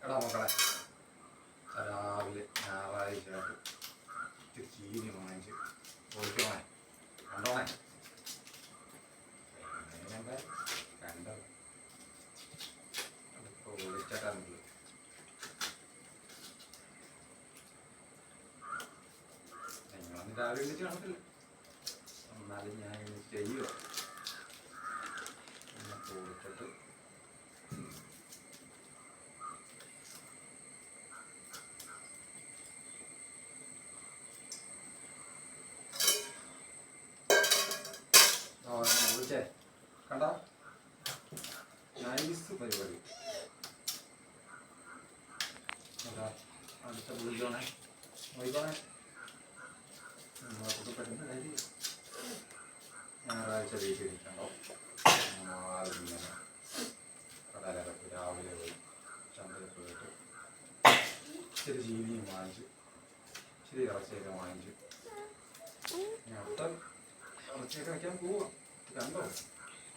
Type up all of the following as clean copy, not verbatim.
എടാ മക്കളെ, രാവിലെ ഞായറാഴ്ചയായിട്ട് ഇത്തിരി ചീനി വാങ്ങിച്ച് പൊളിക്കണേ, കണ്ടോണേ. കണ്ടോ ഇപ്പോൾ വിളിച്ചിട്ടുണ്ട്. നിങ്ങളൊന്നും രാവിലെ എഴുന്നേറ്റ് കാണത്തില്ല, എന്നാലും ഞാൻ ഇനി ചെയ്യുക. എന്നെ കൊടുത്തിട്ട് വിളിച്ചേ കണ്ട നൈസ് പരിപാടി. അടുത്ത വിളിക്കണേ, നോക്കണേ. പെട്ടെന്ന് കാര്യം ഞായറാഴ്ച വീട്ടിൽ നിൽക്കണ്ടോ. ഇങ്ങനെ കടയിലിറക്കി രാവിലെ പോയി ചന്തയിൽ പോയിട്ട് ഇച്ചിരി ചീനിയും വാങ്ങിച്ചു, ഇച്ചിരി ഇറച്ചിയൊക്കെ വാങ്ങിച്ചു. ഇനി അടുത്ത ഇറച്ചിയൊക്കെ വയ്ക്കാൻ പോവാം. കണ്ടോ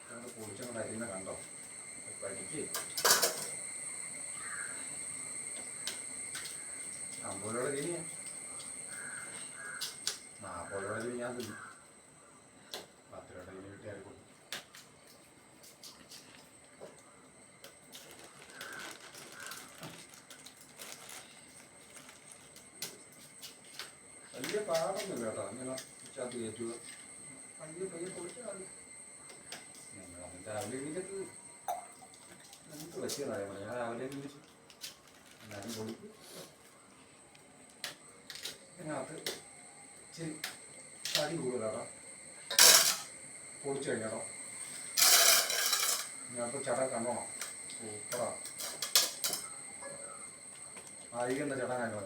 ഞങ്ങൾ പൊളിച്ചങ്ങോട്ട് അരിയുന്ന കണ്ടോ. പഠിക്ക് 50 രൂപയുടെ ചീനിയാ, 40 രൂപയുടെ ചീനി ഞാൻ തിന്നു. 10 രൂപയുടെ ചീനി കിട്ടിയാൽ കൊടുക്കും. വലിയ പാടൊന്നുമില്ല കേട്ടോ, ഇങ്ങനെ ഉച്ചാത്ത് കയറ്റുക, പയ്യെ പയ്യെ പൊളിച്ചാൽ മതി. നിങ്ങളത് രാവിലെ എണീക്കത്ത് നമുക്ക് പറ്റിയതായ ഞാൻ രാവിലെ എണീച്ചു എല്ലാവരും പൊളിക്കും. ഇതിനകത്ത് ഇച്ചിരി തടി കൂടുതലാട്ടോ, പൊളിച്ചു കഴിഞ്ഞാട്ടോ. ഇതിനകത്ത് ചട കണ്ടോണം, സൂപ്പറാ. അരികണ്ട ചട കണ്ടോ.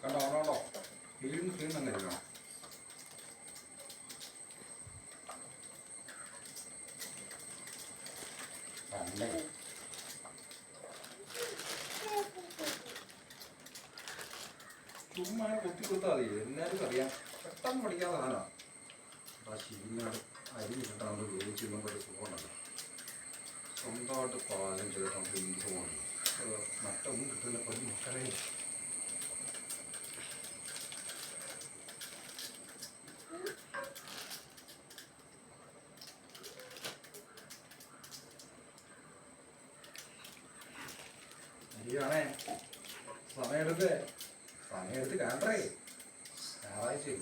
കണ്ടോ കണ്ടോ ക്ലീൻ ക്ലീൻ തന്നെ ഇരിക്കണം. കണ്ടേ ചുമ്മാ കുത്തി കൊടുത്താൽ മതി, എല്ലാവരും അറിയാം, പെട്ടെന്ന് പഠിക്കാതെ സാധനമാണ്. ആ ശീലിനോട് അരി ഇട്ടിട്ടാണ് വേവിച്ച് ഇടുമ്പോൾ ഒരു സുഖമുണ്ടല്ലോ. സ്വന്തമായിട്ട് പാചകം ചെയ്തിട്ടുണ്ട് എന്ത് സുഖമുണ്ട്. മറ്റൊന്നും കിട്ടില്ല, ഒരു മുട്ടലേ. അരിയാണേ സമയമെടുത്ത് കാണണ്ടേ ഞായറാഴ്ച.